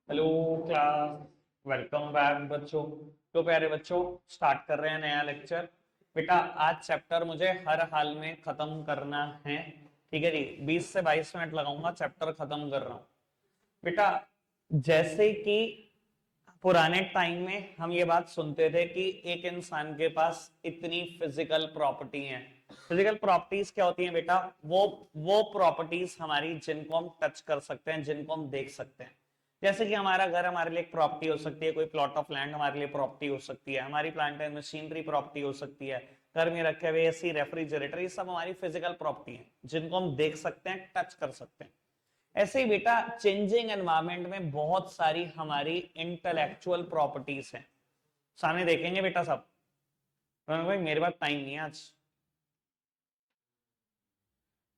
Hello class. Welcome back बच्चों। तो प्यारे बच्चों, स्टार्ट कर रहे हैं नया लेक्चर। बेटा आज चैप्टर मुझे हर हाल में खत्म करना है। ठीक है जी, 20 से 22 मिनट लगाऊंगा, चैप्टर खत्म कर रहा हूं। बेटा जैसे कि पुराने टाइम में हम ये बात सुनते थे कि एक इंसान के पास इतनी फिजिकल प्रॉपर्टी है। फिजिकल प्रॉपर्टीज क्या होती हैं बेटा? वो प्रॉपर्टीज हमारी जिनको हम टच कर सकते हैं, जिनको हम देख सकते हैं। जैसे कि हमारा घर हमारे लिए एक प्रॉपर्टी हो सकती है, कोई प्लॉट ऑफ लैंड हमारे लिए प्रॉपर्टी हो सकती है, हमारी प्लांट एंड मशीनरी प्रॉपर्टी हो सकती है, घर में रखे हुए एसी रेफ्रिजरेटर, ये सब हमारी फिजिकल प्रॉपर्टी है जिनको हम देख सकते हैं, टच कर सकते हैं। ऐसे ही बेटा चेंजिंग एनवायरमेंट में बहुत सारी हमारी इंटेलेक्चुअल प्रॉपर्टीज हैं। सामने देखेंगे बेटा सब। रौनक भाई मेरे पास टाइम नहीं है आज।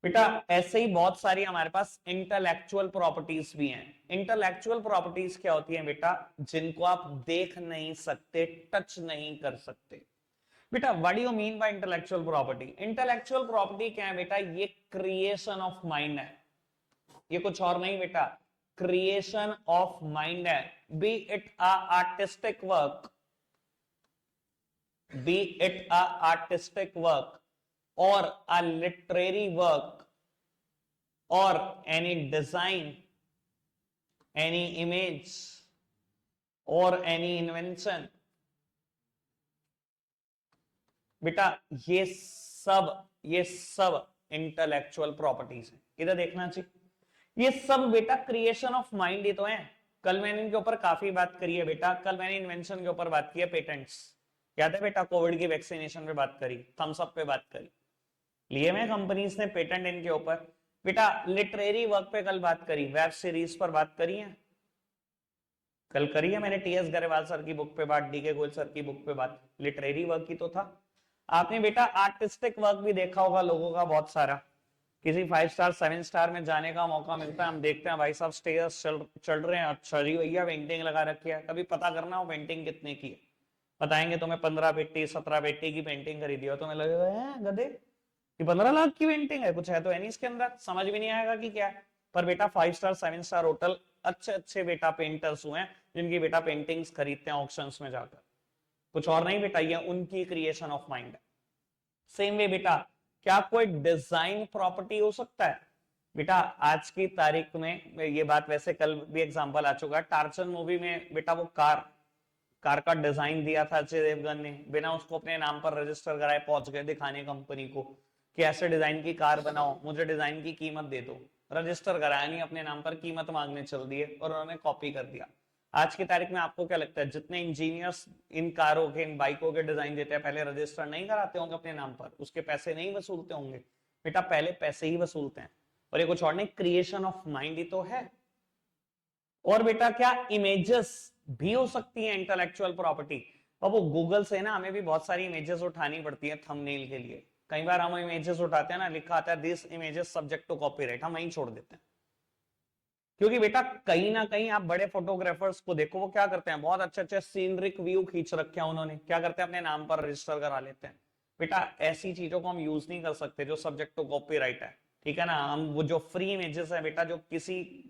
बेटा ऐसे ही बहुत सारी हमारे पास इंटेलेक्चुअल प्रॉपर्टीज भी हैं। इंटेलेक्चुअल प्रॉपर्टीज क्या होती हैं बेटा? जिनको आप देख नहीं सकते, टच नहीं कर सकते। बेटा what do you mean by intellectual property? Intellectual property क्या है बेटा? ये क्रिएशन ऑफ माइंड है, ये कुछ और नहीं बेटा, क्रिएशन ऑफ माइंड है। B it a artistic work, B it a artistic work और अ लिटरेरी वर्क और एनी डिजाइन, एनी इमेज और एनी इन्वेंशन। बेटा ये सब इंटेलेक्चुअल प्रॉपर्टीज है। इधर देखना चाहिए, ये सब बेटा क्रिएशन ऑफ माइंड ही तो है। कल मैंने इनके ऊपर काफी बात करी है बेटा। कल मैंने इन्वेंशन के ऊपर बात की है, पेटेंट्स। याद है बेटा? कोविड की वैक्सीनेशन पे बात करी, थम्स अप पे बात करी, लिए में कंपनीज ने पेटेंट इनके ऊपर। बेटा लिटरेरी वर्क पे कल बात करी, वेब सीरीज पर बात करी है, कल करी है मैंने। टीएस गरेवाल सर की बुक पे बात, डीके गोयल सर की बुक पे बात, लिटरेरी वर्क की तो था। आपने बेटा आर्टिस्टिक वर्क भी देखा होगा लोगों का बहुत सारा। किसी 5 स्टार 7 स्टार में जाने का मौका मिलता है, हम देखते हैं भाई साहब स्टेयर्स चल रहे हैं, अच्छा जी भैया पेंटिंग लगा रखी है। कभी पता करना वो पेंटिंग कितने की है, बताएंगे तुम्हें। 15 पेटी 17 पेटी की पेंटिंग खरीदी हो, तुम्हें लगेगा है गधे कि 15 लाख की पेंटिंग है, कुछ है तो है नहीं इसके अंदर, समझ भी नहीं आएगा कि क्या है। पर बेटा 5 स्टार 7 स्टार होटल, अच्छे अच्छे बेटा पेंटर्स हुए हैं जिनकी बेटा पेंटिंग्स खरीदते हैं ऑक्शंस में जाकर। कुछ और नहीं बेटा, ये उनकी क्रिएशन ऑफ माइंड है। सेम वे बेटा, क्या कोई डिजाइन प्रॉपर्टी हो सकता है? बेटा आज की तारीख में ये बात, वैसे कल भी एग्जांपल आ चुका है, टार्चन मूवी में बेटा वो कार कार का डिजाइन दिया था अजय देवगन ने, बिना उसको अपने नाम पर रजिस्टर कराए पहुंच गए दिखाने कंपनी को कि ऐसे डिजाइन की कार बनाओ, मुझे डिजाइन की कीमत दे दो। रजिस्टर कराया नहीं अपने नाम पर, कीमत मांगने चल दिए और उन्होंने कॉपी कर दिया। आज की तारीख में आपको क्या लगता है, जितने इंजीनियर्स इन कारों के, इन बाइकों के डिजाइन देते हैं, पहले रजिस्टर नहीं कराते होंगे अपने नाम पर, उसके पैसे नहीं वसूलते होंगे? बेटा पहले पैसे ही वसूलते हैं। और ये कुछ और नहीं, क्रिएशन ऑफ माइंड ही तो है। और बेटा क्या इमेजेस भी हो सकती है इंटेलेक्चुअल प्रॉपर्टी? अब वो गूगल से ना हमें भी बहुत सारी इमेजेस उठानी पड़ती है थंबनेल के लिए। कई बार हम इमेजेस उठाते हैं ना, लिखा आता है this images subject to copyright, हम वहीं छोड़ देते हैं। क्योंकि बेटा कहीं ना कहीं आप बड़े फोटोग्राफर्स को देखो, वो क्या करते हैं, बहुत अच्छे अच्छे सीनरिक व्यू खींच रखे हैं उन्होंने, क्या करते हैं अपने नाम पर रजिस्टर करा लेते हैं। बेटा ऐसी चीजों को हम यूज नहीं कर सकते जो सब्जेक्ट टू कॉपीराइट है। ठीक है ना? हम वो जो फ्री इमेजेस है बेटा, जो किसी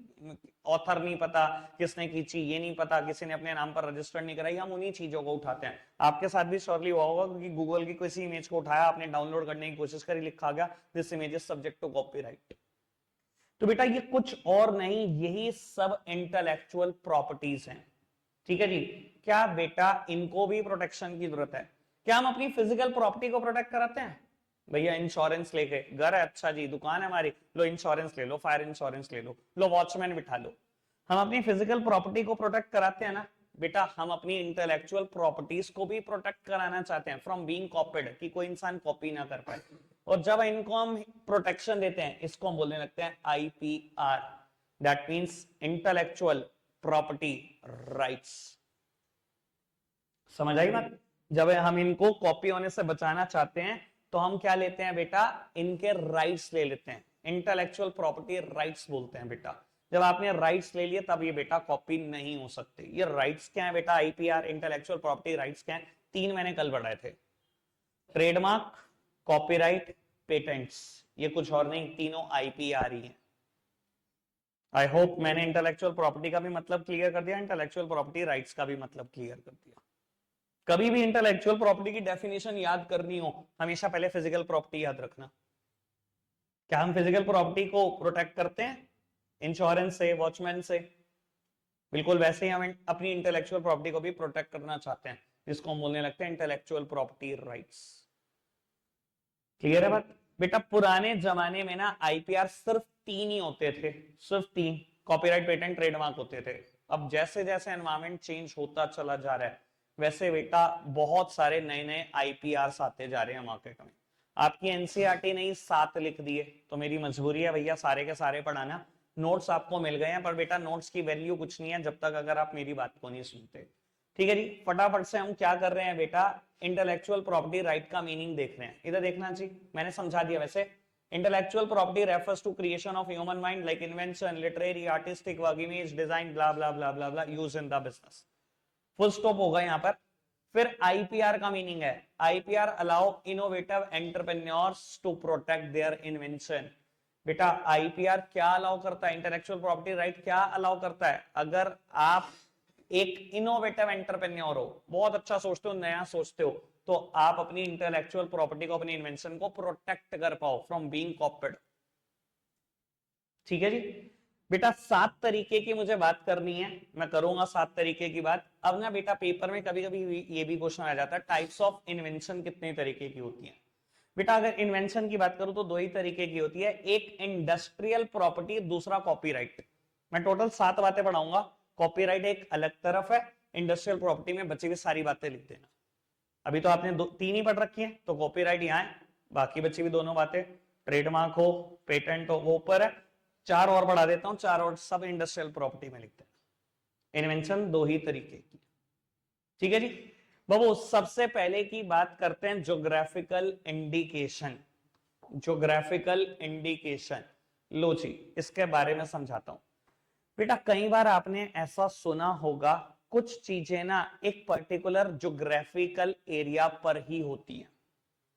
ऑथर नहीं पता किसने खींची, ये नहीं पता किसी ने अपने नाम पर रजिस्टर नहीं कराई, हम उन्हीं चीजों को उठाते हैं। आपके साथ भी श्योरली हुआ होगा, क्योंकि गूगल की किसी इमेज को उठाया आपने, डाउनलोड करने की कोशिश करी, लिखा गया this image is subject to copyright. तो बेटा ये कुछ और नहीं, यही सब इंटेलेक्चुअल प्रॉपर्टीज हैं। ठीक है जी। क्या बेटा इनको भी प्रोटेक्शन की जरूरत है? क्या हम अपनी फिजिकल प्रॉपर्टी को प्रोटेक्ट कराते हैं? भैया इंश्योरेंस लेके, घर है, अच्छा जी दुकान है हमारी, लो इंश्योरेंस ले लो, फायर इंश्योरेंस ले लो वॉचमैन बिठा लो। हम अपनी फिजिकल प्रॉपर्टी को प्रोटेक्ट कराते हैं ना बेटा, हम अपनी इंटेलेक्चुअल प्रॉपर्टीज को भी प्रोटेक्ट कराना चाहते हैं फ्रॉम बीइंग कॉपीड, कि कोई इंसान कॉपी ना कर पाए। और जब इनको हम प्रोटेक्शन देते हैं, इसको हम बोलने लगते हैं IPR, that means intellectual property rights. समझ आई बात? जब हम इनको कॉपी होने से बचाना चाहते हैं तो हम क्या लेते हैं बेटा, इनके राइट्स ले लेते हैं, इंटेलेक्चुअल प्रॉपर्टी राइट्स बोलते हैं बेटा। जब आपने राइट्स ले लिए तब ये बेटा कॉपी नहीं हो सकते। ये राइट्स क्या है बेटा? आईपीआर, इंटेलेक्चुअल प्रॉपर्टी राइट्स क्या है? 3 मैंने कल बढ़ाए थे, ट्रेडमार्क, कॉपीराइट, पेटेंट्स। ये कुछ और नहीं, तीनों आईपीआर ही है। आई होप मैंने इंटेलेक्चुअल प्रॉपर्टी का भी मतलब क्लियर कर दिया, इंटेलेक्चुअल प्रॉपर्टी राइट्स का भी मतलब क्लियर कर दिया। कभी भी इंटेलेक्चुअल प्रॉपर्टी की डेफिनेशन याद करनी हो, हमेशा पहले फिजिकल प्रॉपर्टी याद रखना। क्या हम फिजिकल प्रॉपर्टी को प्रोटेक्ट करते हैं इंश्योरेंस से, वॉचमैन से? बिल्कुल वैसे ही हम अपनी इंटेलेक्चुअल प्रॉपर्टी को भी प्रोटेक्ट करना चाहते हैं, जिसको हम बोलने लगते हैं इंटेलेक्चुअल प्रॉपर्टी राइट्स। क्लियर है बात? बेटा पुराने जमाने में ना आईपीआर सिर्फ 3 ही होते थे, सिर्फ 3, कॉपीराइट, पेटेंट, ट्रेडमार्क होते थे। अब जैसे जैसे एनवायरमेंट चेंज होता चला जा रहा है, वैसे बेटा बहुत सारे नए नए आईपीआर आते जा रहे हैं मार्केट में। आपकी एनसीईआरटी ने 7 लिख दिए, तो मेरी मजबूरी है भैया सारे के सारे पढ़ाना। नोट्स आपको मिल गए हैं, पर बेटा नोट्स की वैल्यू कुछ नहीं है जब तक अगर आप मेरी बात को नहीं सुनते। ठीक है जी, फटाफट से हम क्या कर रहे हैं बेटा, इंटेलेक्चुअल प्रॉपर्टी राइट का मीनिंग देख रहे हैं। इधर देखना जी, मैंने समझा दिया। वैसे intellectual property refers to creation of human mind like invention, literary, artistic work, image, design, blah blah blah blah blah, use in the business. Full stop होगा यहाँ पर। फिर आईपीआर का मीनिंग है, IPR allow innovative entrepreneurs to protect their invention. बेटा IPR क्या allow करता है, इंटेलेक्चुअल प्रॉपर्टी राइट क्या अलाउ करता है? अगर आप एक इनोवेटिव एंटरप्रेन्योर हो, बहुत अच्छा सोचते हो, नया सोचते हो, तो आप अपनी इंटेलेक्चुअल प्रॉपर्टी को, अपनी इन्वेंशन को प्रोटेक्ट कर पाओ फ्रॉम बीइंग कॉपीड। ठीक है जी बेटा, 7 तरीके की मुझे बात करनी है, मैं करूंगा 7 तरीके की बात। अब ना बेटा पेपर में कभी कभी ये भी क्वेश्चन आ जाता है, टाइप्स ऑफ इन्वेंशन कितने तरीके की होती है? बेटा अगर इन्वेंशन की बात करूं तो 2 ही तरीके की होती है, एक इंडस्ट्रियल प्रॉपर्टी, दूसरा कॉपीराइट। मैं टोटल 7 बातें पढ़ाऊंगा, कॉपीराइट एक अलग तरफ है, इंडस्ट्रियल प्रॉपर्टी में बची हुई सारी बातें लिख देना। अभी तो आपने 3 ही पढ़ रखी है, तो कॉपीराइट यहाँ है, बाकी बची हुई दोनों बातें, ट्रेडमार्क हो, पेटेंट हो, वो ऊपर है। 4 और बढ़ा देता हूं, 4 और सब इंडस्ट्रियल प्रॉपर्टी में लिखते हैं। इन्वेंशन 2 ही तरीके की। ठीक है जी बाबू, सबसे पहले की बात करते हैं ज्योग्राफिकल इंडिकेशन। ज्योग्राफिकल इंडिकेशन, लो जी इसके बारे में समझाता हूं। बेटा कई बार आपने ऐसा सुना होगा, कुछ चीजें ना एक पर्टिकुलर ज्योग्राफिकल एरिया पर ही होती हैं।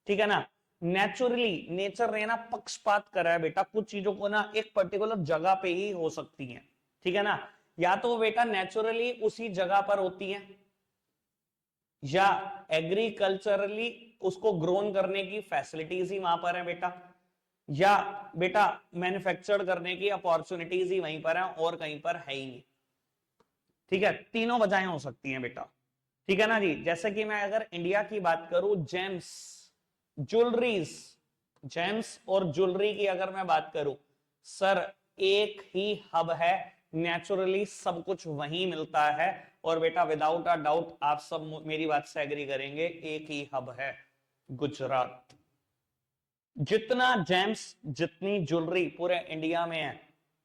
ठीक है ना, नेचुरली नेचर ने ना पक्षपात करा है बेटा, कुछ चीजों को ना एक पर्टिकुलर जगह पे ही हो सकती हैं। ठीक है ना, या तो बेटा नेचुरली उसी जगह पर होती हैं, या एग्रीकल्चरली उसको ग्रोन करने की फैसिलिटीज ही वहां पर है बेटा, या बेटा मैन्युफैक्चर करने की अपॉर्चुनिटीज ही वहीं पर है और कहीं पर है ही नहीं। ठीक है, तीनों वजहें हो सकती हैं बेटा। ठीक है ना जी, जैसे कि मैं अगर इंडिया की बात करूं, जेम्स, ज्वेलरीज, जेम्स और ज्वेलरी की अगर मैं बात करूं, सर एक ही हब है, नेचुरली सब कुछ वहीं मिलता है। और बेटा विदाउट अ डाउट आप सब मेरी बात से एग्री करेंगे, एक ही हब है, गुजरात। जितना जेम्स, जितनी ज्वेलरी पूरे इंडिया में है,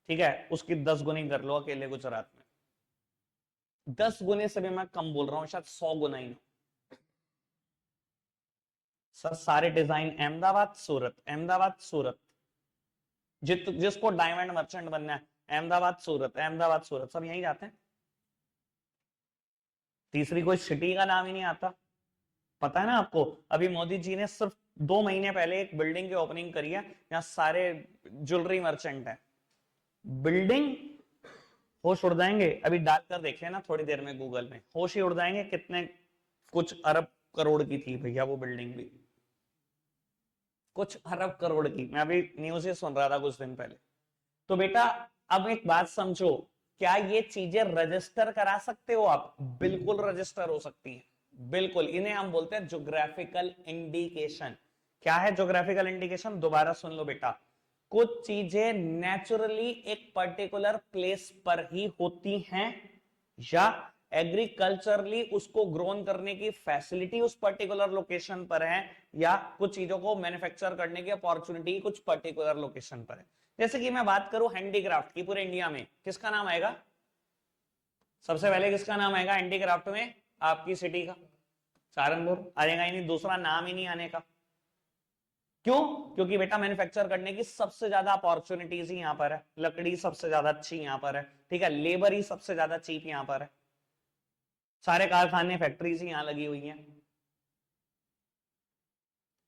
ठीक है, उसकी 10 गुनी कर लो अकेले गुजरात में। 10 गुने से भी मैं कम बोल रहा हूं, शायद 100 गुना ही। सर सारे डिजाइन अहमदाबाद सूरत, अहमदाबाद सूरत, जिसको डायमंड मर्चेंट बनना है, अहमदाबाद सूरत, अहमदाबाद सूरत, सब यहीं जाते हैं। तीसरी कोई सिटी का नाम ही नहीं आता। पता है ना आपको, अभी मोदी जी ने सिर्फ 2 महीने पहले एक बिल्डिंग की ओपनिंग करी है, यहाँ सारे ज्वेलरी मर्चेंट है। बिल्डिंग, होश उड़ जाएंगे, अभी डालकर देख लेना थोड़ी देर में गूगल में, होश ही उड़ जाएंगे, कितने कुछ अरब करोड़ की थी भैया वो बिल्डिंग भी, कुछ अरब करोड़ की। मैं अभी न्यूज ही सुन रहा था कुछ दिन पहले। तो बेटा अब एक बात समझो, क्या ये चीजें रजिस्टर करा सकते हो आप? बिल्कुल रजिस्टर हो सकती है, बिल्कुल। इन्हें हम बोलते हैं ज्योग्राफिकल इंडिकेशन। क्या है ज्योग्राफिकल इंडिकेशन? दोबारा सुन लो बेटा, कुछ चीजें नेचुरली एक पर्टिकुलर प्लेस पर ही होती हैं, या एग्रीकल्चरली उसको ग्रोन करने की फैसिलिटी उस पर्टिकुलर लोकेशन पर है, या कुछ चीजों को मैन्युफैक्चर करने की अपॉर्चुनिटी कुछ पर्टिकुलर लोकेशन पर है। जैसे कि मैं बात करूं हैंडीक्राफ्ट की, पूरे इंडिया में किसका नाम आएगा? सबसे पहले किसका नाम आएगा हैंडीक्राफ्ट में? आपकी सिटी का, सहारनपुर। आएगा ही नहीं, दूसरा नाम ही नहीं आने का। क्यों? क्योंकि बेटा मैन्युफैक्चर करने की सबसे ज्यादा अपॉर्चुनिटीज ही यहां पर है, लकड़ी सबसे ज्यादा अच्छी यहां पर है, ठीक है, लेबर ही सबसे ज्यादा चीप यहां पर है, सारे कारखाने फैक्ट्रीज ही यहां लगी हुई हैं।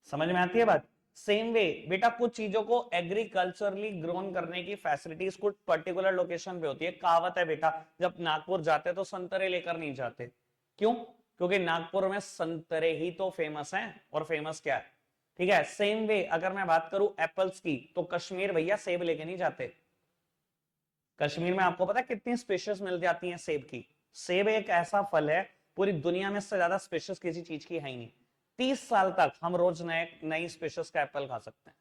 समझ में आती है बात? सेम वे बेटा कुछ चीजों को एग्रीकल्चरली ग्रोन करने की फैसिलिटीज कुछ पर्टिकुलर लोकेशन पे होती है। कहावत है बेटा, जब नागपुर जाते तो संतरे लेकर नहीं जाते। क्यों? क्योंकि नागपुर में संतरे ही तो फेमस हैं। और फेमस क्या है? ठीक है। सेम वे अगर मैं बात करूं एप्पल्स की, तो कश्मीर भैया सेब लेके नहीं जाते। कश्मीर में आपको पता है कितनी स्पेशीज मिल जाती हैं सेब की? सेब एक ऐसा फल है, पूरी दुनिया में इससे ज्यादा स्पेशीज किसी चीज की है ही नहीं। 30 साल तक हम रोज नई स्पेशीज का एप्पल खा सकते हैं।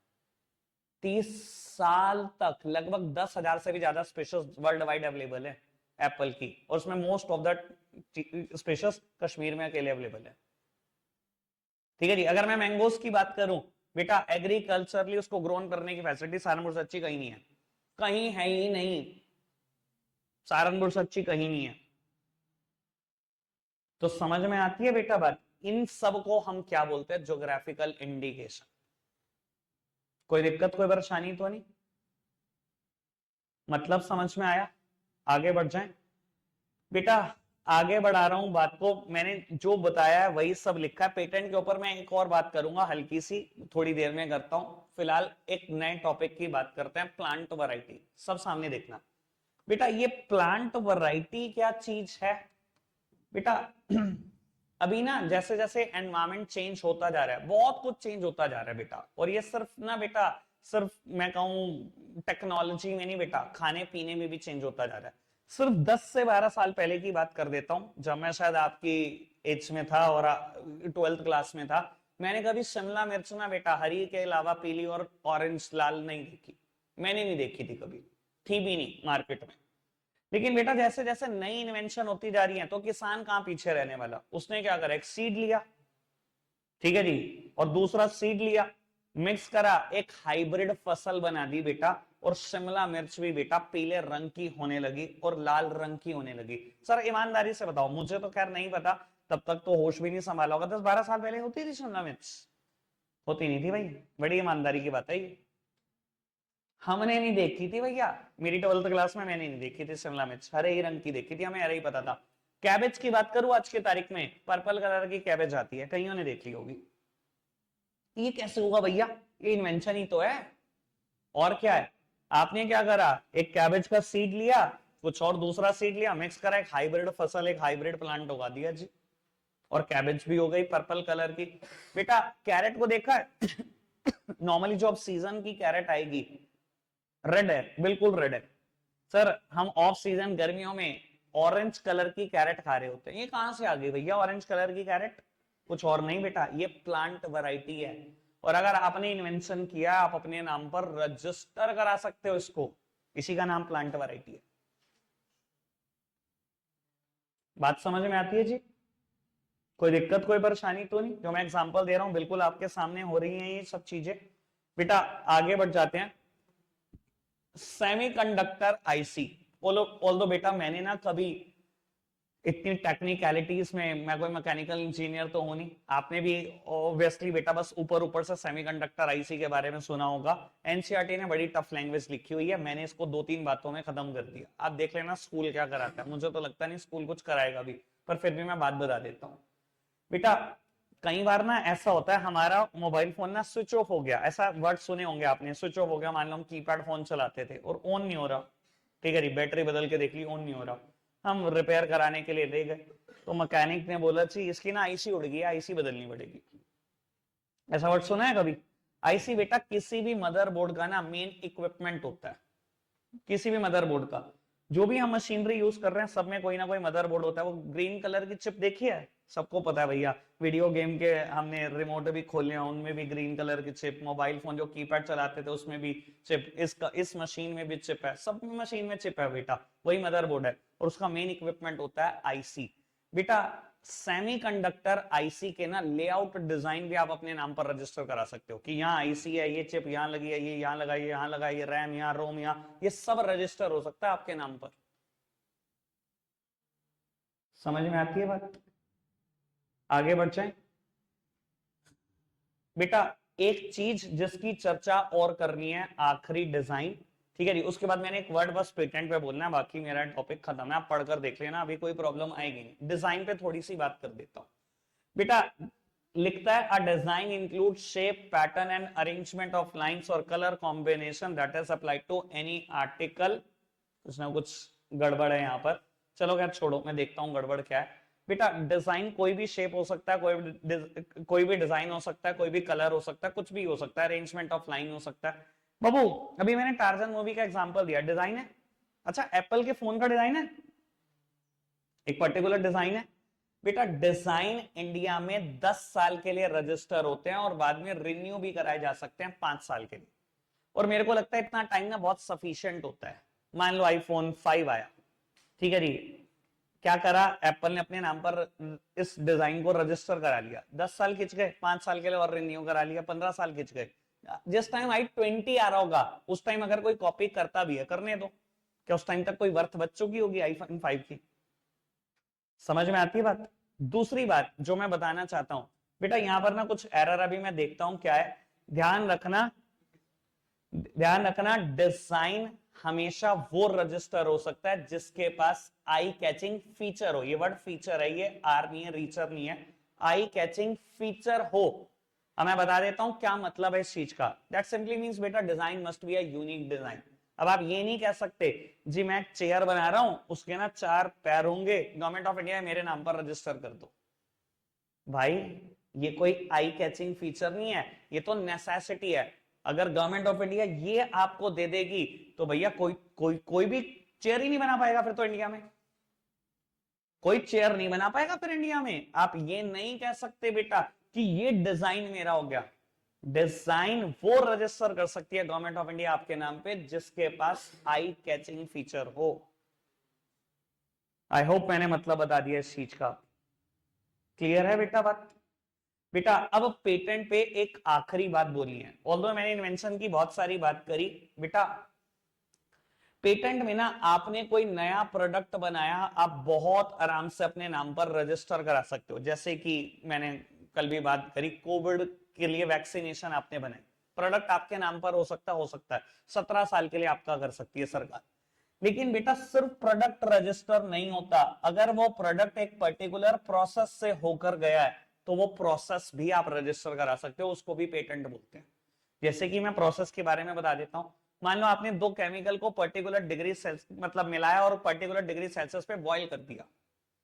30 साल तक लगभग 10,000 से भी ज्यादा स्पेशीज वर्ल्ड वाइड अवेलेबल है एप्पल की, और उसमें most of the species Kashmir में अकेले अवेलेबल है। ठीक है जी। अगर मैं मैंगोज की बात करूं बेटा, एग्रीकल्चरली उसको ग्रोन करने की फैसिलिटी सहारनपुर से अच्छी कहीं नहीं है, कहीं है ही नहीं। सहारनपुर से अच्छी कहीं नहीं है। तो समझ में आती है बेटा बात? इन सब को हम क्या बोलते हैं? Geographical indication. कोई दिक्कत कोई परेशानी तो नहीं? मतलब समझ में आया? आगे बढ़ जाएं बेटा। आगे बढ़ा रहा हूं बात को, मैंने जो बताया है वही सब लिखा है। पेटेंट के ऊपर मैं एक और बात करूंगा हल्की सी, थोड़ी देर में करता हूं। फिलहाल एक नए टॉपिक की बात करते हैं, प्लांट वैरायटी। सब सामने देखना बेटा। ये प्लांट वैरायटी क्या चीज है बेटा? अभी ना जैसे जैसे एनवायरमेंट चेंज होता जा रहा है, बहुत कुछ चेंज होता जा रहा है बेटा। और ये सिर्फ ना बेटा, सिर्फ मैं कहूं टेक्नोलॉजी में नहीं बेटा, खाने पीने में भी चेंज होता जा रहा है। सिर्फ 10 से 12 साल पहले की बात कर देता हूं, जब मैं शायद आपकी एज में था और 12th क्लास में था। मैंने कभी शिमला मिर्च ना बेटा हरी के अलावा पीली और ऑरेंज लाल नहीं देखी। मैंने नहीं देखी थी कभी, थी भी नहीं मार्केट में। लेकिन बेटा जैसे जैसे नई इन्वेंशन होती जा रही है, तो किसान कहां पीछे रहने वाला? उसने क्या करा, एक सीड लिया, ठीक है जी, और दूसरा सीड लिया, मिक्स करा, एक हाइब्रिड फसल बना दी बेटा। और शिमला मिर्च भी बेटा पीले रंग की होने लगी और लाल रंग की होने लगी। सर ईमानदारी से बताओ, मुझे तो खैर नहीं पता, तब तक तो होश भी नहीं संभाला होगा। 10-12 साल पहले होती थी शिमला मिर्च? होती नहीं थी भाई, बड़ी ईमानदारी की बात है ये। हमने नहीं देखी थी भैया, मेरी 12th क्लास में मैंने नहीं देखी थी शिमला मिर्च, हरे ही रंग की देखी थी, हमें हरे ही पता था। कैबेज की बात करूं आज के तारीख में, पर्पल कलर की कैबेज आती है, कईयों ने देख ली होगी। ये कैसे होगा भैया? ये इन्वेंशन ही तो है। और क्या है? आपने क्या करा, एक कैबेज का सीड लिया, कुछ और दूसरा सीड लिया, मिक्स करा, एक हाइब्रिड फसल, एक हाइब्रिड प्लांट उगा दिया जी, और कैबेज भी हो गई पर्पल कलर की। बेटा कैरेट को देखा है? नॉर्मली जो अब सीजन की कैरेट आएगी रेड है, बिल्कुल रेड है। सर हम ऑफ सीजन गर्मियों में ऑरेंज कलर की कैरेट खा रहे होते हैं, ये कहां से आ गई भैया ऑरेंज कलर की कैरेट? कुछ और नहीं बेटा, ये प्लांट वैरायटी है। और अगर आपने इन्वेंशन किया, आप अपने नाम पर रजिस्टर करा सकते हो इसको, इसी का नाम प्लांट वैरायटी है। बात समझ में आती है जी? कोई दिक्कत कोई परेशानी तो नहीं? जो मैं एग्जांपल दे रहा हूं बिल्कुल आपके सामने हो रही हैं ये सब चीजें। बेटा आगे बढ़ जाते हैं। सेमीकंडक्टर आईसी, ऑल्दो बेटा मैंने ना कभी इतनी टेक्निकलिटीज में, मैं कोई मैकेनिकल इंजीनियर तो हूं नहीं, आपने भी ऑब्वियसली बेटा बस ऊपर ऊपर से सेमीकंडक्टर आईसी के बारे में सुना होगा। एनसीईआरटी ने बड़ी टफ लैंग्वेज लिखी हुई है, मैंने इसको 2-3 बातों में खत्म कर दिया। आप देख लेना स्कूल क्या कराता है, मुझे तो लगता नहीं स्कूल कुछ कराएगा भी, पर फिर भी मैं बात बता देता हूँ बेटा। कई बार ना ऐसा होता है, हमारा मोबाइल फोन ना स्विच ऑफ हो गया, ऐसा वर्ड सुने होंगे आपने, स्विच ऑफ हो गया। मान लो हम कीपैड फोन चलाते थे और ऑन नहीं हो रहा, ठीक है जी, बैटरी बदल के देख ली ऑन नहीं हो रहा, हम रिपेयर कराने के लिए ले गए, तो मैकेनिक ने बोला जी इसकी ना आईसी उड़ गई है, आईसी बदलनी पड़ेगी। ऐसा वर्ड सुना है कभी? आईसी बेटा किसी भी मदरबोर्ड का ना मेन इक्विपमेंट होता है, किसी भी मदरबोर्ड का। जो भी हम मशीनरी यूज कर रहे हैं सब में कोई ना कोई मदरबोर्ड होता है। वो ग्रीन कलर की चिप देखी है? सबको पता है भैया, वीडियो गेम के हमने रिमोट भी खोले हैं, उनमें भी ग्रीन कलर की चिप। मोबाइल फोन जो कीपैड चलाते थे उसमें भी चिप, इस मशीन में भी चिप है, सब मशीन में चिप है बेटा, वही मदरबोर्ड है। और उसका मेन इक्विपमेंट होता है आईसी बेटा। सेमीकंडक्टर आईसी के ना लेआउट डिजाइन भी आप अपने नाम पर रजिस्टर करा सकते हो कि यहाँ आईसी है, ये चिप यहाँ लगी है, ये यहाँ लगाई, यहाँ लगाई, ये रैम यहाँ, रोम यहाँ, ये सब रजिस्टर हो सकता है आपके नाम पर। समझ में आती है बात? आगे बढ़ जाए बेटा। एक चीज जिसकी चर्चा और करनी है, आखिरी डिजाइन, ठीक है जी। उसके बाद मैंने एक वर्ड बस पेटेंट पे बोलना है, बाकी मेरा टॉपिक खत्म है, आप पढ़कर देख लेना, अभी कोई प्रॉब्लम आएगी नहीं। डिजाइन पे थोड़ी सी बात कर देता हूं बेटा। लिखता है a design include shape pattern and arrangement of lines और colour combination that is applied to any article. कुछ ना कुछ गड़बड़ है यहाँ पर, चलो खैर छोड़ो, मैं देखता हूँ गड़बड़ क्या है। बेटा डिजाइन कोई भी शेप हो सकता है, कोई भी डिजाइन हो सकता है, कोई भी कलर हो सकता है, कुछ भी हो सकता है, अरेंजमेंट ऑफ लाइन हो सकता है। बाबू अभी मैंने टार्जन मूवी का एग्जांपल दिया, डिजाइन है। अच्छा एप्पल के फोन का डिजाइन है, एक पर्टिकुलर डिजाइन है। बेटा डिजाइन इंडिया में 10 साल के लिए रजिस्टर होते हैं और बाद में रिन्यू भी कराए जा सकते हैं 5 साल के लिए। और मेरे को लगता है इतना टाइम ना बहुत सफिशिएंट होता है। मान लो आईफोन 5 आया, ठीक है जी, क्या करा एप्पल ने अपने नाम पर इस डिजाइन को रजिस्टर करा लिया, 10 साल खिंच गए, 5 साल के लिए और रिन्यू करा लिया, 15 साल खिंच गए। जिस टाइम i20 आ रहा होगा उस टाइम अगर कोई कॉपी करता भी है करने दो, क्या उस टाइम तक कोई वर्थ बच चुकी होगी आईफोन 5 की? समझ में आती है बात? दूसरी बात जो मैं बताना चाहता हूं, बेटा यहां पर ना कुछ एरर अभी मैं देखता हूं क्या है, ध्यान रखना, ध्यान रखना, डिजाइन हमेशा वो रजिस्टर हो सकता है जिसके पास आई कैचिंग फीचर हो। ये वर्ड फीचर है, ये आर नहीं है, रीचर नहीं है, आई कैचिंग फीचर हो। अब मैं बता देता हूं क्या मतलब है इस चीज का। दैट सिंपली मींस बेटा design must be a unique design. अब आप ये नहीं कह सकते जी मैं एक चेयर बना रहा हूं उसके ना 4 पैर होंगे, गवर्नमेंट ऑफ इंडिया मेरे नाम पर रजिस्टर कर दो। भाई ये कोई आई कैचिंग फीचर नहीं है, ये तो नेसेसिटी है। अगर गवर्नमेंट ऑफ इंडिया ये आपको दे देगी तो भैया कोई भी चेयर ही नहीं बना पाएगा फिर तो इंडिया में, कोई चेयर नहीं बना पाएगा फिर इंडिया में। आप ये नहीं कह सकते बेटा कि ये डिजाइन मेरा हो गया। डिजाइन वो रजिस्टर कर सकती है गवर्नमेंट ऑफ इंडिया आपके नाम पे जिसके पास आई कैचिंग फीचर हो। आई होप मैंने मतलब बता दिया इस चीज का, क्लियर है बेटा बात? बेटा अब पेटेंट पे एक आखिरी बात बोली है, ऑल्दो मैंने इन्वेंशन की बहुत सारी बात करी। बेटा पेटेंट में ना आपने कोई नया प्रोडक्ट बनाया, आप बहुत आराम से अपने नाम पर रजिस्टर करा सकते हो। जैसे कि मैंने कल भी बात करी, कोविड के लिए वैक्सीनेशन आपने बनाई, प्रोडक्ट आपके नाम पर हो सकता है 17 साल के लिए आपका कर सकती है सरकार। लेकिन बेटा सिर्फ प्रोडक्ट रजिस्टर नहीं होता, अगर वो प्रोडक्ट एक पर्टिकुलर प्रोसेस से होकर गया है तो वो प्रोसेस भी आप रजिस्टर करा सकते हो, उसको भी पेटेंट बोलते हैं। जैसे कि मैं प्रोसेस के बारे में बता देता हूं। मान लो आपने दो केमिकल को पर्टिकुलर डिग्री मतलब मिलाया और पर्टिकुलर डिग्री सेल्सियस पे बॉईल कर दिया,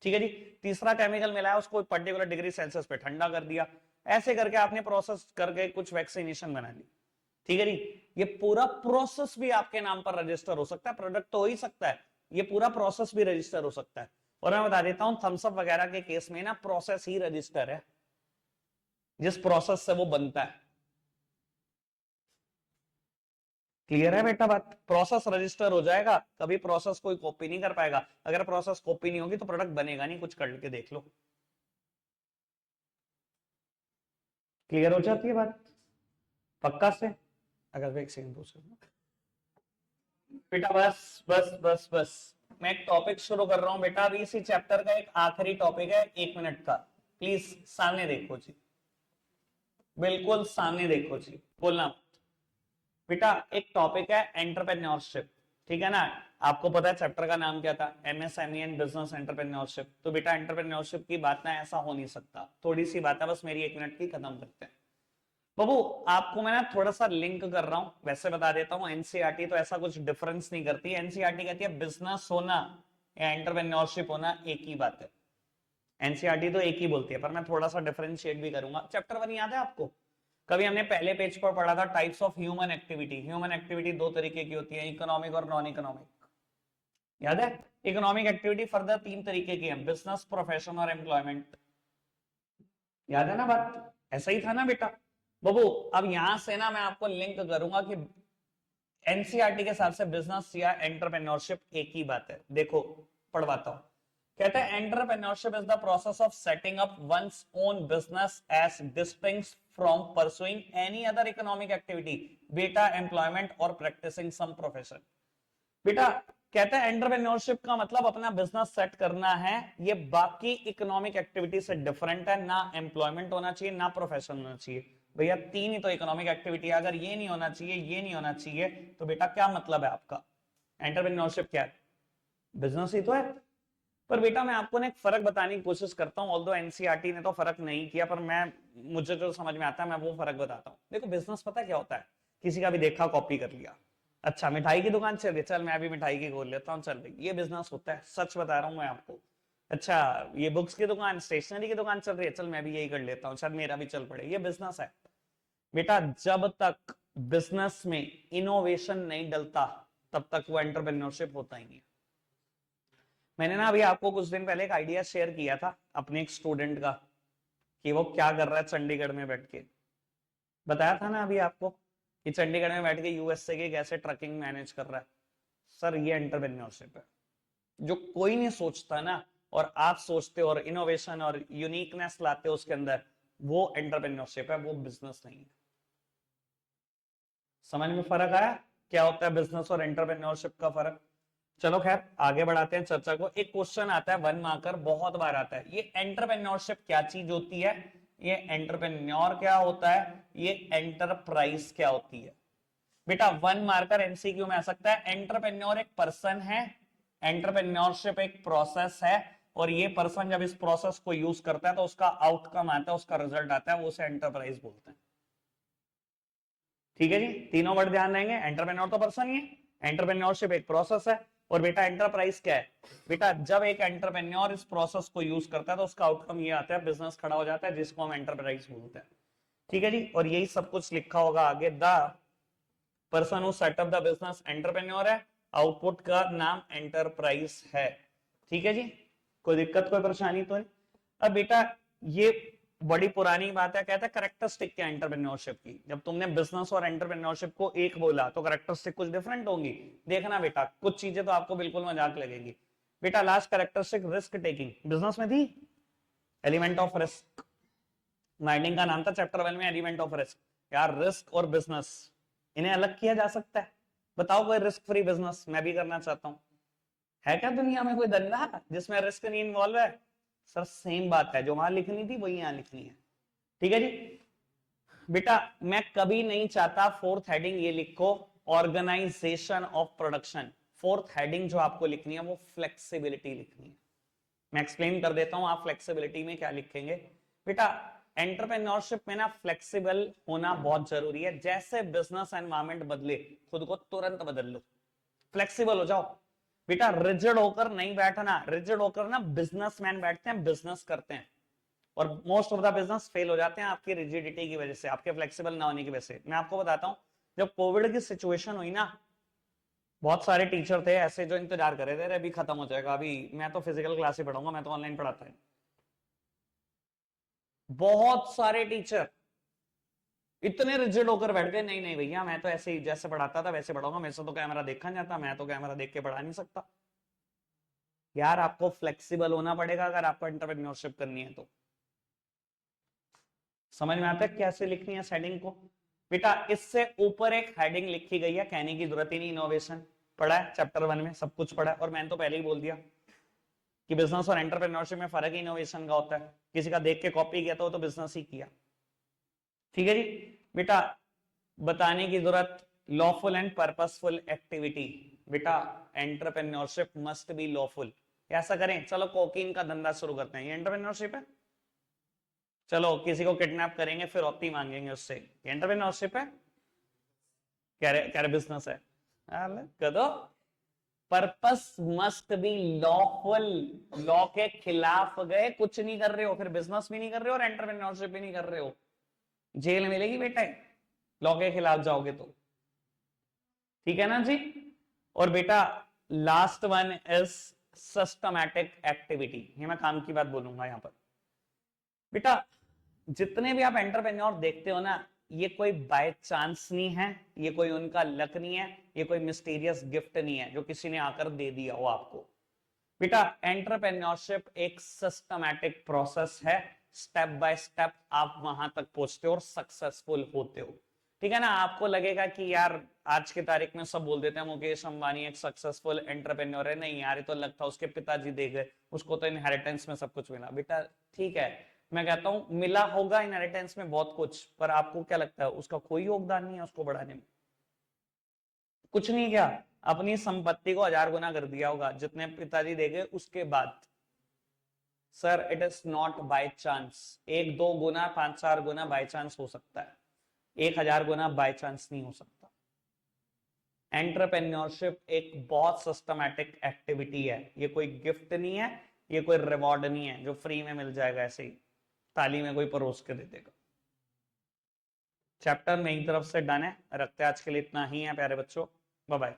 ठीक है जी। तीसरा केमिकल मिलाया उसको पर्टिकुलर डिग्री सेल्सियस पे ठंडा कर दिया, ऐसे करके आपने प्रोसेस करके कुछ वैक्सीनेशन बना ली, ठीक है जी। ये पूरा प्रोसेस भी आपके नाम पर रजिस्टर हो सकता है, प्रोडक्ट तो हो ही सकता है, ये पूरा प्रोसेस भी रजिस्टर हो सकता है। और मैं बता देता हूं थम्सअप वगैरह के केस में ना प्रोसेस ही रजिस्टर है, जिस प्रोसेस से वो बनता है। क्लियर है बेटा बात? प्रोसेस रजिस्टर हो जाएगा, कभी प्रोसेस कोई कॉपी नहीं कर पाएगा। अगर प्रोसेस कॉपी नहीं होगी तो प्रोडक्ट बनेगा नहीं, कुछ करके देख लो। क्लियर हो जाती है बात पक्का से? अगर एक सेकंड पूछ बेटा, बस बस बस बस, मैं एक टॉपिक शुरू कर रहा हूं बेटा, अभी इसी चैप्टर का एक आखिरी टॉपिक है 1 मिनट का। प्लीज सामने देखो जी, बिल्कुल सामने देखो जी, बोलना बेटा। एक टॉपिक है एंटरप्रेन्योरशिप, ठीक है ना? आपको पता है चैप्टर का नाम क्या था, एमएसएमई एंड बिजनेस एंटरप्रेन्योरशिप। तो बेटा एंटरप्रेन्योरशिप की बात ना ऐसा हो नहीं सकता, थोड़ी सी बात है बस मेरी 1 मिनट की, खत्म करते हैं। बाबू आपको मैं ना थोड़ा सा लिंक कर रहा हूं, वैसे बता देता हूं एनसीईआरटी तो ऐसा कुछ डिफरेंस नहीं करती। एनसीईआरटी कहती है बिजनेस होना या एंटरप्रेन्योरशिप होना एक ही बात है, एनसीईआरटी तो एक ही बोलती है, पर मैं थोड़ा सा डिफरेंशिएट भी करूंगा। चैप्टर 1 याद है आपको? कभी हमने पहले पेज पर पढ़ा था types of human activity. Human activity दो तरीके की होती है, इकोनॉमिक और नॉन इकोनॉमिक, याद है? इकोनॉमिक एक्टिविटी फर्दर 3 तरीके की है, बिजनेस, प्रोफेशन और एम्प्लॉयमेंट, याद है ना बात? ऐसा ही था ना बेटा? बाबू अब यहां से ना मैं आपको लिंक करूंगा कि एनसीईआरटी के हिसाब से बिजनेस या एंटरप्रेन्योरशिप एक ही बात है। देखो पढ़वाता हूं, कहते हैं entrepreneurship is the process of setting up one's own business as distinct from pursuing any other economic activity, बेटा एम्प्लॉयमेंट और प्रैक्टिसिंग सम प्रोफेशन। बेटा कहते हैं एंटरप्रेन्योरशिप का मतलब अपना बिजनेस सेट करना है, ये बाकी इकोनॉमिक एक्टिविटी से डिफरेंट है, ना एम्प्लॉयमेंट होना चाहिए ना प्रोफेशन होना चाहिए। भैया 3 ही तो इकोनॉमिक एक्टिविटी है, अगर ये नहीं होना चाहिए ये नहीं होना चाहिए तो बेटा क्या मतलब है आपका? एंटरप्रेन्योरशिप क्या है? बिजनेस ही तो है। पर बेटा मैं आपको ना एक फर्क बताने की कोशिश करता हूँ, ऑल्दो एनसीईआरटी ने तो फर्क नहीं किया, पर मैं मुझे जो समझ में आता है मैं वो फर्क बताता हूँ। देखो बिजनेस पता क्या होता है, किसी का भी देखा कॉपी कर लिया। अच्छा मिठाई की दुकान चल रही है, चल मैं भी मिठाई की खोल लेता हूँ, चल भाई ये बिजनेस होता है, सच बता रहा हूँ मैं आपको। अच्छा ये बुक्स की दुकान, स्टेशनरी की दुकान चल रही है, चल मैं भी यही कर लेता हूँ, शायद मेरा भी चल पड़े, ये बिजनेस है। बेटा जब तक बिजनेस में इनोवेशन नहीं डलता तब तक वो एंटरप्रेन्योरशिप होता ही नहीं। मैंने ना अभी आपको कुछ दिन पहले एक आइडिया शेयर किया था अपने एक स्टूडेंट का, कि वो क्या कर रहा है चंडीगढ़ में बैठ के। बताया था ना अभी आपको कि चंडीगढ़ में बैठ के यूएसए के कैसे ट्रकिंग मैनेज कर रहा है। सर ये एंटरप्रेन्योरशिप है। जो कोई नहीं सोचता ना, और आप सोचते हो और इनोवेशन और यूनिकनेस लाते हो उसके अंदर, वो एंटरप्रेन्योरशिप है, वो बिजनेस नहीं है। समझ में फर्क आया क्या होता है बिजनेस और एंटरप्रेन्योरशिप का फर्क? चलो खैर आगे बढ़ाते हैं चर्चा को। एक क्वेश्चन आता है 1 मार्कर, बहुत बार आता है, ये एंटरप्रेन्योरशिप क्या चीज होती है, ये एंटरप्रेन्योर क्या होता है, ये एंटरप्राइज क्या होती है। बेटा 1 मार्कर एमसीक्यू में आ सकता है। एंटरप्रेन्योर एक पर्सन है, एंटरप्रेन्योरशिप एक प्रोसेस है, और ये पर्सन जब इस प्रोसेस को यूज करता है तो उसका आउटकम आता है, उसका रिजल्ट आता है, वो उसे एंटरप्राइज बोलते हैं। ठीक है जी, तीनों वर्ड ध्यान देंगे। एंटरप्रेन्योर तो पर्सन ही है, एंटरप्रेन्योरशिप एक प्रोसेस है, और बेटा एंटरप्राइज क्या है? बेटा जब एक एंटरप्रेन्योर इस प्रोसेस को यूज करता है तो उसका आउटकम ये आता है, बिजनेस खड़ा हो जाता है, जिसको हम एंटरप्राइज बोलते हैं। ठीक है जी, और यही सब कुछ लिखा होगा आगे, the person who setup the business entrepreneur है, आउटपुट का नाम एंटरप्राइज है। ठीक है जी, कोई दिक्कत कोई परेशानी तो नहीं। अब बेटा ये बड़ी पुरानी बात है, कहता है करेक्टरिस्टिक क्या एंटरप्रेन्योरशिप की। जब तुमने बिजनेस और एंटरप्रेन्योरशिप को एक बोला तो करेक्टरिस्टिक कुछ डिफरेंट होंगी। देखना बेटा कुछ चीजें तो आपको बिल्कुल मजाक लगेगी। बेटा last characteristic risk taking business में थी, एलिमेंट ऑफ रिस्क। माइंडिंग का नाम था चैप्टर 1 में, एलिमेंट ऑफ रिस्क। यार रिस्क और बिजनेस इन्हें अलग किया जा सकता है? बताओ कोई रिस्क फ्री बिजनेस, मैं भी करना चाहता हूं। है क्या दुनिया में कोई धंधा जिसमें रिस्क नहीं इन्वॉल्व है? सर सेम बात है, जो वहां लिखनी थी वही यहां लिखनी है। ठीक है जी। बेटा मैं कभी नहीं चाहता फोर्थ हेडिंग ये लिखो, organisation of production. Fourth heading जो आपको लिखनी है वो फ्लेक्सिबिलिटी लिखनी है। मैं एक्सप्लेन कर देता हूं आप फ्लेक्सिबिलिटी में क्या लिखेंगे। बेटा एंटरप्रेन्योरशिप में ना फ्लेक्सिबल होना बहुत जरूरी है। जैसे बिजनेस एनवायरनमेंट बदले खुद को तुरंत बदल लो, फ्लेक्सिबल हो जाओ। बेटा रिजिड होकर नहीं बैठना, रिजिड होकर ना बिजनेसमैन बैठते हैं, बिजनेस करते हैं, और most of the business fail हो जाते हैं आपकी रिजिडिटी की वजह से, आपके फ्लेक्सिबल ना होने की वजह से। मैं आपको बताता हूं, जब कोविड की सिचुएशन हुई ना, बहुत सारे टीचर थे ऐसे जो इंतजार कर रहे थे, अभी खत्म हो जाएगा, अभी मैं तो फिजिकल क्लास ही पढ़ाऊंगा, मैं तो ऑनलाइन पढ़ाता है। बहुत सारे टीचर इतने रिजिड होकर बैठ गए, नहीं नहीं भैया मैं तो ऐसे ही जैसे पढ़ाता था वैसे पढ़ाऊंगा, मेरे से तो कैमरा देखा नहीं जाता, मैं तो कैमरा देख के पढ़ा नहीं सकता। यार आपको फ्लेक्सिबल होना पड़ेगा अगर आपको एंटरप्रेन्योरशिप करनी है तो। समझ में आता है कैसे लिखनी है हेडिंग को? बेटा इससे ऊपर एक हेडिंग लिखी गई है, कहने की जरूरत ही नहीं, इनोवेशन। पढ़ा है चैप्टर 1 में, सब कुछ पढ़ा है, और मैंने तो पहले ही बोल दिया कि बिजनेस और एंटरप्रेन्योरशिप में फर्क ही इनोवेशन का होता है। किसी का देख के कॉपी किया तो बिजनेस ही किया। ठीक है जी। बेटा बताने की जरूरत, लॉफुल एंड पर्पसफुल एक्टिविटी। बेटा एंटरप्रेन्योरशिप मस्ट बी लॉफुल। ऐसा करें, चलो कोकीन का धंधा शुरू करते हैं, ये एंटरप्रेन्योरशिप है। चलो किसी को किडनैप करेंगे फिर औती मांगेंगे उससे, एंटरप्रेन्योरशिप है? कह रहे बिजनेस है। कर दो। Purpose must be lawful. Law के खिलाफ गए, कुछ नहीं कर रहे हो, फिर बिजनेस भी नहीं कर रहे हो और एंटरप्रेन्योरशिप भी नहीं कर रहे हो, जेल मिलेगी बेटा लॉ के खिलाफ जाओगे तो। ठीक है ना जी। और बेटा last one is systematic activity, ये मैं काम की बात बोलूंगा यहां पर। बेटा जितने भी आप एंटरप्रेन्योर देखते हो ना, ये कोई बाय चांस नहीं है, ये कोई उनका लक नहीं है, ये कोई मिस्टीरियस गिफ्ट नहीं है जो किसी ने आकर दे दिया हो आपको। बेटा एंटरप्रेन्योरशिप एक सिस्टमैटिक प्रोसेस है, स्टेप बाय स्टेप आप वहां तक पहुंचते हो और सक्सेसफुल होते हो। ठीक है ना। आपको लगेगा कि यार आज की तारीख में सब बोल देते हैं मुकेश अंबानी एक सक्सेसफुल एंटरप्रेन्योर है, नहीं यार ये तो लगता उसके पिताजी दे गए, उसको तो इनहेरिटेंस में सब कुछ मिला। बेटा ठीक है, मैं कहता हूं मिला होगा इनहेरिटेंस में बहुत कुछ, पर आपको क्या लगता है उसका कोई योगदान नहीं है उसको बढ़ाने में? कुछ नहीं, क्या अपनी संपत्ति को 1000 गुना कर दिया होगा जितने पिताजी दे गए उसके बाद। Sir it is not by chance. 1-2 Guna 5-4 Guna by chance हो सकता है, 1000 गुना बाय चांस नहीं हो सकता। एंटरप्रेन्योरशिप एक बहुत सिस्टमैटिक एक्टिविटी है, ये कोई गिफ्ट नहीं है, ये कोई रिवॉर्ड नहीं है जो फ्री में मिल जाएगा ऐसे ही ताली में कोई परोस के दे देगा। चैप्टर मेरी तरफ से डन है, रखते आज के लिए इतना ही है प्यारे बच्चों, बाय बाय।